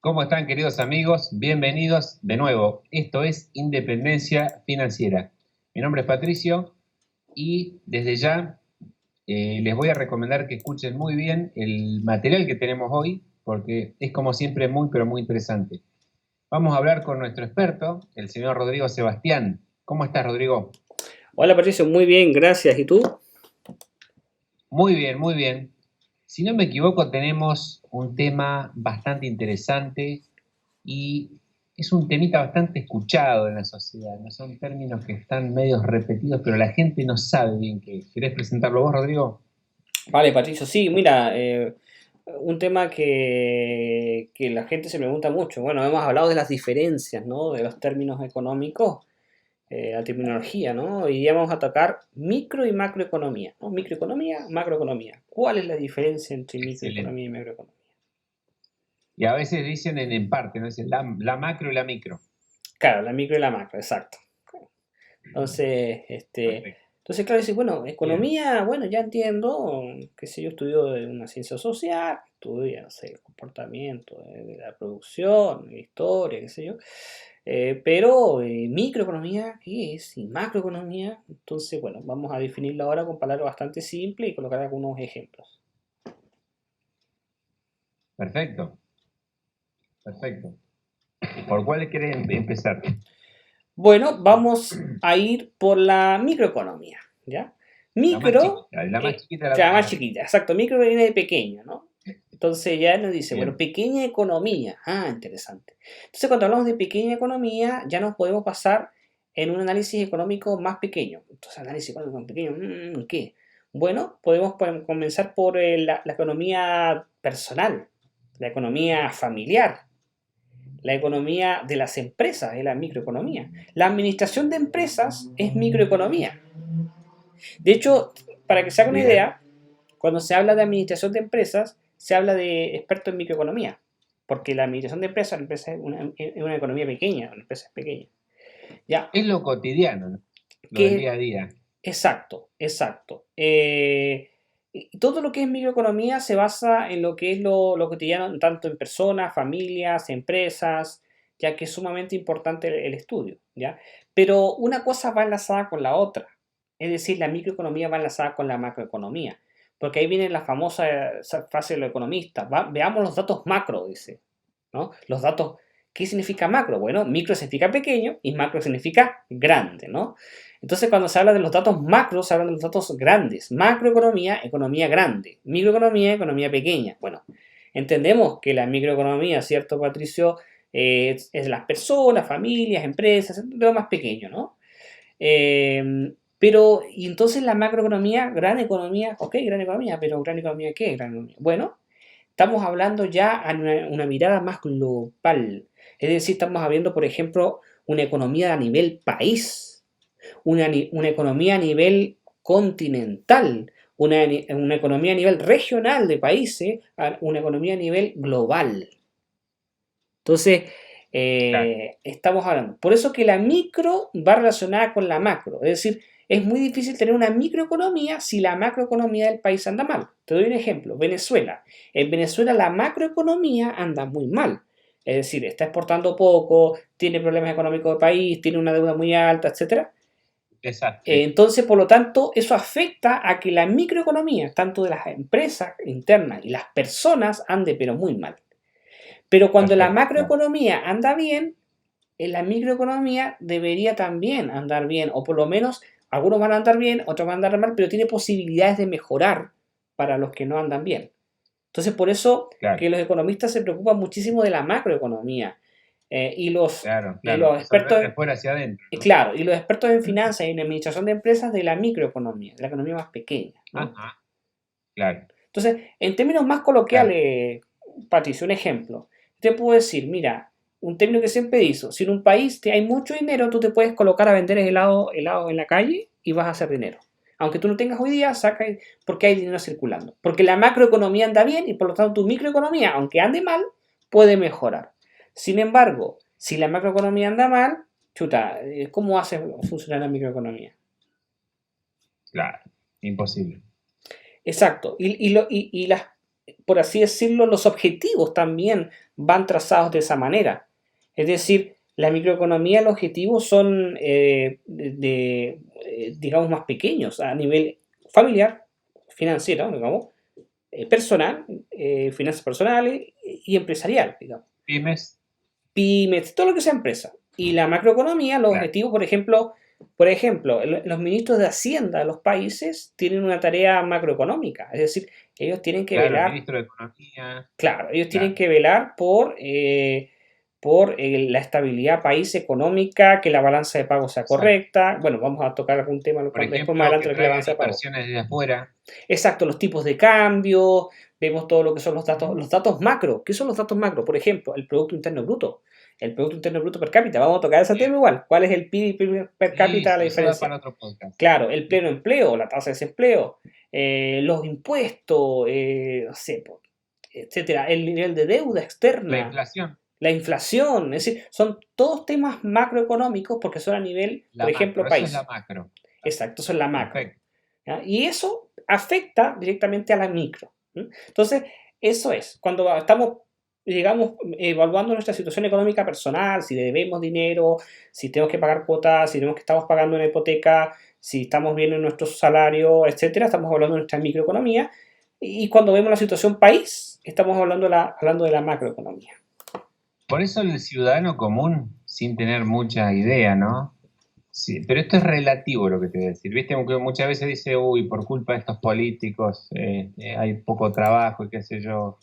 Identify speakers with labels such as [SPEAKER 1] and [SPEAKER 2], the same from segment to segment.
[SPEAKER 1] ¿Cómo están, queridos amigos? Bienvenidos de nuevo. Esto es Independencia Financiera. Mi nombre es Patricio y desde ya les voy a recomendar que escuchen muy bien el material que tenemos hoy porque es como siempre muy pero muy interesante. Vamos a hablar con nuestro experto, el señor Rodrigo Sebastián. ¿Cómo estás, Rodrigo?
[SPEAKER 2] Hola Patricio, muy bien, gracias. ¿Y tú?
[SPEAKER 1] Muy bien, muy bien. Si no me equivoco, tenemos un tema bastante interesante y es un temita bastante escuchado en la sociedad, no son términos que están medios repetidos, pero la gente no sabe bien qué es. ¿Querés presentarlo vos, Rodrigo?
[SPEAKER 2] Vale, Patricio, sí, mira, un tema que la gente se pregunta mucho. Bueno, hemos hablado de las diferencias, ¿no? De los términos económicos, la terminología, ¿no? Hoy día vamos a tocar micro y macroeconomía, ¿no? Microeconomía, macroeconomía. ¿Cuál es la diferencia entre
[SPEAKER 1] Excelente.
[SPEAKER 2] microeconomía y macroeconomía?
[SPEAKER 1] Y a veces dicen en parte, ¿no? Dicen la macro y la micro.
[SPEAKER 2] Claro, la micro y la macro, exacto. Entonces,
[SPEAKER 1] Perfecto.
[SPEAKER 2] claro, dice, bueno,
[SPEAKER 1] Bien.
[SPEAKER 2] economía, bueno, ya entiendo, qué sé yo, estudio de una ciencia social, estudia, no sé, el comportamiento de la producción, la historia, qué sé yo, pero microeconomía, ¿qué es? Y macroeconomía, entonces, bueno, vamos a definirlo ahora con palabras bastante simples y colocar algunos ejemplos.
[SPEAKER 1] Perfecto. Perfecto. ¿Por cuál querés empezar?
[SPEAKER 2] Bueno, vamos a ir por la microeconomía, ¿ya?
[SPEAKER 1] La más
[SPEAKER 2] Micro,
[SPEAKER 1] chiquita, la más chiquita
[SPEAKER 2] ya más
[SPEAKER 1] la
[SPEAKER 2] chiquita, exacto, micro viene de pequeño, ¿no? Entonces ya nos dice, bueno,
[SPEAKER 1] bien.
[SPEAKER 2] pequeña economía. Ah, interesante. Entonces cuando hablamos de pequeña economía, ya nos podemos pasar en un análisis económico más pequeño. Entonces, análisis económico más pequeño, ¿qué? Bueno, podemos comenzar por la economía personal, la economía familiar, la economía de las empresas, es la microeconomía. La administración de empresas es microeconomía. De hecho, para que se haga una
[SPEAKER 1] Bien.
[SPEAKER 2] idea, cuando se habla de administración de empresas, se habla de expertos en microeconomía, porque la administración de empresas, la empresa es una economía pequeña, una empresa es pequeña. Ya,
[SPEAKER 1] Es lo cotidiano, ¿no? Lo del
[SPEAKER 2] que
[SPEAKER 1] día a día.
[SPEAKER 2] exacto, exacto. Y todo lo que es microeconomía se basa en lo que es lo cotidiano, tanto en personas, familias, empresas, ya que es sumamente importante el estudio, ¿ya? Pero una cosa va enlazada con la otra, es decir, la microeconomía va enlazada con la macroeconomía, porque ahí viene la famosa frase de los economistas, veamos los datos macro, dice, ¿no? Los datos, ¿qué significa macro? Bueno, micro significa pequeño y macro significa grande, ¿no? Entonces, cuando se habla de los datos macros, se hablan de los datos grandes. Macroeconomía, economía grande. Microeconomía, economía pequeña. Bueno, entendemos que la microeconomía, ¿cierto, Patricio? Es las personas, familias, empresas, lo más pequeño, ¿no? Pero, y entonces la macroeconomía, gran economía, ok, gran economía, pero gran economía, ¿qué? Gran economía. Bueno, estamos hablando ya a una mirada más global. Es decir, estamos hablando, por ejemplo, una economía a nivel país, una economía a nivel continental, una economía a nivel regional de países, una economía a nivel global. Entonces,
[SPEAKER 1] Claro.
[SPEAKER 2] estamos hablando. Por eso que la micro va relacionada con la macro. Es decir, es muy difícil tener una microeconomía si la macroeconomía del país anda mal. Te doy un ejemplo. Venezuela. En Venezuela la macroeconomía anda muy mal. Es decir, está exportando poco, tiene problemas económicos del país, tiene una deuda muy alta, etcétera.
[SPEAKER 1] Desastre.
[SPEAKER 2] Entonces, por lo tanto, eso afecta a que la microeconomía, tanto de las empresas internas y las personas, ande pero muy mal. Pero cuando la
[SPEAKER 1] Perfecto. Claro.
[SPEAKER 2] macroeconomía anda bien, en la microeconomía debería también andar bien, o por lo menos algunos van a andar bien, otros van a andar mal, pero tiene posibilidades de mejorar para los que no andan bien. Entonces, por eso
[SPEAKER 1] Claro.
[SPEAKER 2] que los economistas se preocupan muchísimo de la macroeconomía
[SPEAKER 1] Claro,
[SPEAKER 2] y
[SPEAKER 1] claro.
[SPEAKER 2] los
[SPEAKER 1] Resolver de
[SPEAKER 2] expertos,
[SPEAKER 1] afuera hacia adentro, ¿no?
[SPEAKER 2] claro, y los expertos en finanzas y en administración de empresas de la microeconomía, de la economía más pequeña, ¿no?
[SPEAKER 1] Ajá. Claro,
[SPEAKER 2] Entonces, en términos más
[SPEAKER 1] claro.
[SPEAKER 2] coloquiales, Patricio, un ejemplo. Te puedo decir, mira, un término que siempre dice, si en un país hay mucho dinero, tú te puedes colocar a vender helado en la calle y vas a hacer dinero. Aunque tú no tengas hoy día, saca porque hay dinero circulando. Porque la macroeconomía anda bien y por lo tanto tu microeconomía, aunque ande mal, puede mejorar. Sin embargo, si la macroeconomía anda mal, chuta, ¿cómo hace funcionar la microeconomía?
[SPEAKER 1] Claro. Imposible.
[SPEAKER 2] Exacto. Y las, por así decirlo, los objetivos también van trazados de esa manera. Es decir, la microeconomía, los objetivos son, digamos, más pequeños a nivel familiar, financiero, digamos, personal, finanzas personales y empresarial, digamos.
[SPEAKER 1] Pymes,
[SPEAKER 2] Pymes, todo lo que sea empresa. Y la macroeconomía, los
[SPEAKER 1] claro,
[SPEAKER 2] objetivos, por ejemplo, los ministros de Hacienda de los países tienen una tarea macroeconómica, es decir, ellos tienen que
[SPEAKER 1] claro, el
[SPEAKER 2] velar,
[SPEAKER 1] ministro de Economía,
[SPEAKER 2] claro, ellos tienen
[SPEAKER 1] claro,
[SPEAKER 2] que velar por la estabilidad país económica, que la balanza de pago sea
[SPEAKER 1] exacto.
[SPEAKER 2] correcta. Bueno, vamos a tocar algún tema
[SPEAKER 1] Por
[SPEAKER 2] después más
[SPEAKER 1] ejemplo,
[SPEAKER 2] adelante
[SPEAKER 1] que
[SPEAKER 2] de lo que es la
[SPEAKER 1] traigan
[SPEAKER 2] balanza de pago.
[SPEAKER 1] inversiones desde afuera.
[SPEAKER 2] Exacto, los tipos de cambio, vemos todo lo que son
[SPEAKER 1] Ujú.
[SPEAKER 2] los datos macro. ¿Qué son los datos macro? Por ejemplo, el Producto Interno Bruto. El Producto Interno Bruto per cápita. Vamos a tocar ese tema
[SPEAKER 1] Bien.
[SPEAKER 2] igual. ¿Cuál es el PIB per
[SPEAKER 1] Sí,
[SPEAKER 2] cápita? La
[SPEAKER 1] sí, eso da
[SPEAKER 2] diferencia.
[SPEAKER 1] para otro podcast.
[SPEAKER 2] Claro, el pleno empleo, la tasa de desempleo, los impuestos, no sé, etcétera, el nivel de deuda
[SPEAKER 1] La
[SPEAKER 2] externa,
[SPEAKER 1] inflación,
[SPEAKER 2] la inflación. Es decir, son todos temas macroeconómicos porque son a nivel, por
[SPEAKER 1] la
[SPEAKER 2] ejemplo,
[SPEAKER 1] macro, eso es la
[SPEAKER 2] país.
[SPEAKER 1] macro.
[SPEAKER 2] Exacto, eso es la macro.
[SPEAKER 1] Perfecto.
[SPEAKER 2] ¿Ya? Y eso afecta directamente a la micro. ¿Mm? Entonces, eso es, cuando estamos, digamos, evaluando nuestra situación económica personal, si debemos dinero, si tenemos que pagar cuotas, si tenemos que estamos pagando una hipoteca, si estamos bien en nuestro salario, etcétera, estamos hablando de nuestra microeconomía. Y cuando vemos la situación país, estamos hablando de la macroeconomía.
[SPEAKER 1] Por eso el ciudadano común, sin tener mucha idea, ¿no? Sí, pero esto es relativo lo que te voy a decir. Viste, aunque muchas veces dice, uy, por culpa de estos políticos hay poco trabajo y qué sé yo.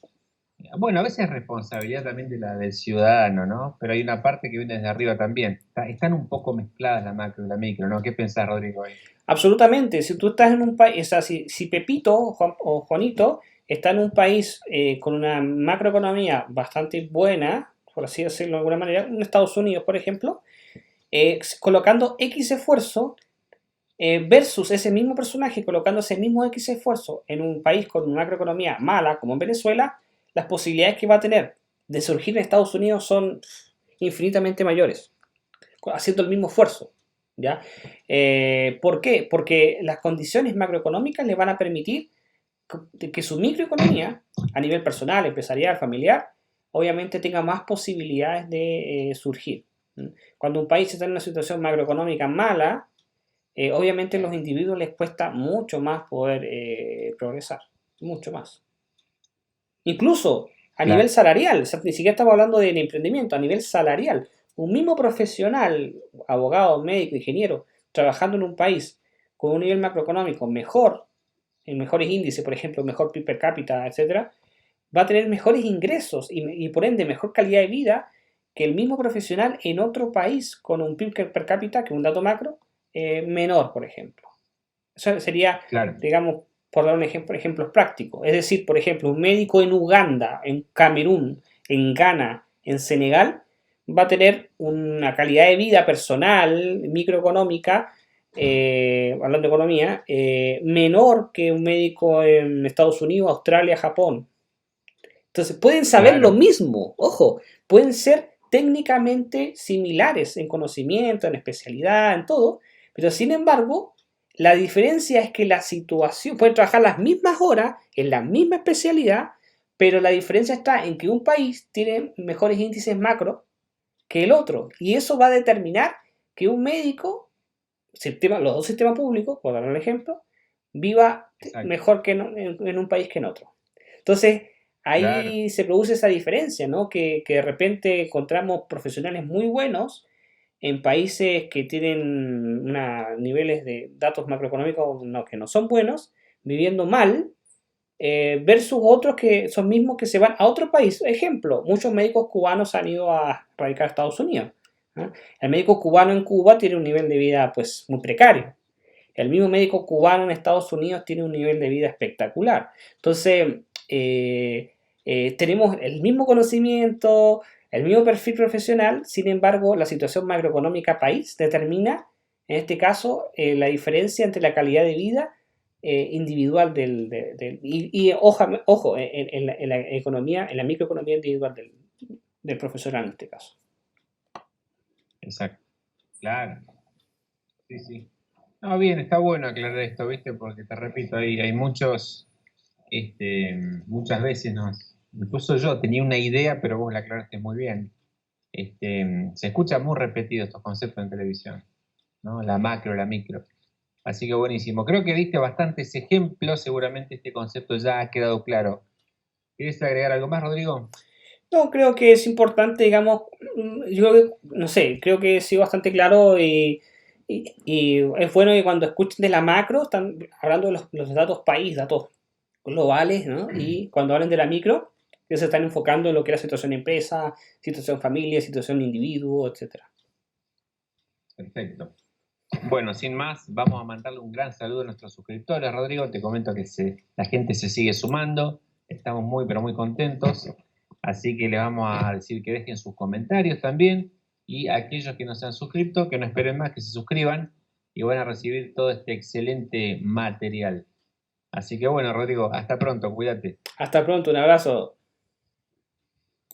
[SPEAKER 1] Bueno, a veces es responsabilidad también de del ciudadano, ¿no? Pero hay una parte que viene desde arriba también. Están un poco mezcladas la macro y la micro, ¿no? ¿Qué pensás, Rodrigo? Ahí?
[SPEAKER 2] Absolutamente, si tú estás en un país, o sea, si Pepito o Juanito está en un país con una macroeconomía bastante buena, por así decirlo de alguna manera, en Estados Unidos, por ejemplo, colocando X esfuerzo versus ese mismo personaje colocando ese mismo X esfuerzo en un país con una macroeconomía mala, como en Venezuela, las posibilidades que va a tener de surgir en Estados Unidos son infinitamente mayores, haciendo el mismo esfuerzo. ¿Ya? ¿Por qué? Porque las condiciones macroeconómicas le van a permitir que su microeconomía, a nivel personal, empresarial, familiar, obviamente tenga más posibilidades de surgir. Cuando un país está en una situación macroeconómica mala, obviamente a los individuos les cuesta mucho más poder progresar, mucho más. Incluso a nivel
[SPEAKER 1] Claro,
[SPEAKER 2] salarial, o sea, ni siquiera estamos hablando del emprendimiento, a nivel salarial. Un mismo profesional, abogado, médico, ingeniero, trabajando en un país con un nivel macroeconómico mejor, en mejores índices, por ejemplo, mejor PIB per cápita, etcétera, va a tener mejores ingresos y por ende mejor calidad de vida que el mismo profesional en otro país con un PIB per cápita, que es un dato macro, menor, por ejemplo. Eso sería,
[SPEAKER 1] claro,
[SPEAKER 2] digamos, por dar un ejemplo, ejemplos prácticos. Es decir, por ejemplo, un médico en Uganda, en Camerún, en Ghana, en Senegal, va a tener una calidad de vida personal, microeconómica, hablando de economía, menor que un médico en Estados Unidos, Australia, Japón. Entonces, pueden saber lo
[SPEAKER 1] claro,
[SPEAKER 2] mismo, ojo, pueden ser técnicamente similares en conocimiento, en especialidad, en todo, pero sin embargo, la diferencia es que la situación, pueden trabajar las mismas horas, en la misma especialidad, pero la diferencia está en que un país tiene mejores índices macro que el otro, y eso va a determinar que un médico, los dos sistemas públicos, por dar un ejemplo, viva
[SPEAKER 1] exacto,
[SPEAKER 2] mejor que en un país que en otro. Entonces,
[SPEAKER 1] claro.
[SPEAKER 2] ahí se produce esa diferencia, ¿no? Que de repente encontramos profesionales muy buenos en países que tienen niveles de datos macroeconómicos que no son buenos, viviendo mal, versus otros que son mismos que se van a otro país. Ejemplo, muchos médicos cubanos han ido a radicar a Estados Unidos. ¿No? El médico cubano en Cuba tiene un nivel de vida pues muy precario. El mismo médico cubano en Estados Unidos tiene un nivel de vida espectacular. Entonces, tenemos el mismo conocimiento, el mismo perfil profesional, sin embargo, la situación macroeconómica país determina, en este caso, la diferencia entre la calidad de vida individual ojo, en la economía, en la microeconomía individual del profesional en este caso.
[SPEAKER 1] Exacto, claro, sí, sí. No, bien, está bueno aclarar esto, ¿viste? Porque te repito, hay muchos, muchas veces incluso yo tenía una idea, pero vos la aclaraste muy bien. Se escucha muy repetido estos conceptos en televisión, ¿no? La macro, la micro. Así que buenísimo. Creo que diste bastantes ejemplos, seguramente este concepto ya ha quedado claro. ¿Quieres agregar algo más, Rodrigo?
[SPEAKER 2] No, creo que es importante, digamos, yo creo que, no sé, creo que he sido bastante claro y es bueno que cuando escuchen de la macro, están hablando de los datos país, datos globales, ¿no? Y cuando hablen de la micro, que se están enfocando en lo que es la situación de empresa, situación familia, situación individuo, etcétera.
[SPEAKER 1] Perfecto. Bueno, sin más, vamos a mandarle un gran saludo a nuestros suscriptores, Rodrigo. Te comento que la gente se sigue sumando. Estamos muy, pero muy contentos. Así que les vamos a decir que dejen sus comentarios también. Y a aquellos que no se han suscrito, que no esperen más, que se suscriban y van a recibir todo este excelente material. Así que bueno, Rodrigo, hasta pronto, cuídate.
[SPEAKER 2] Hasta pronto, un abrazo.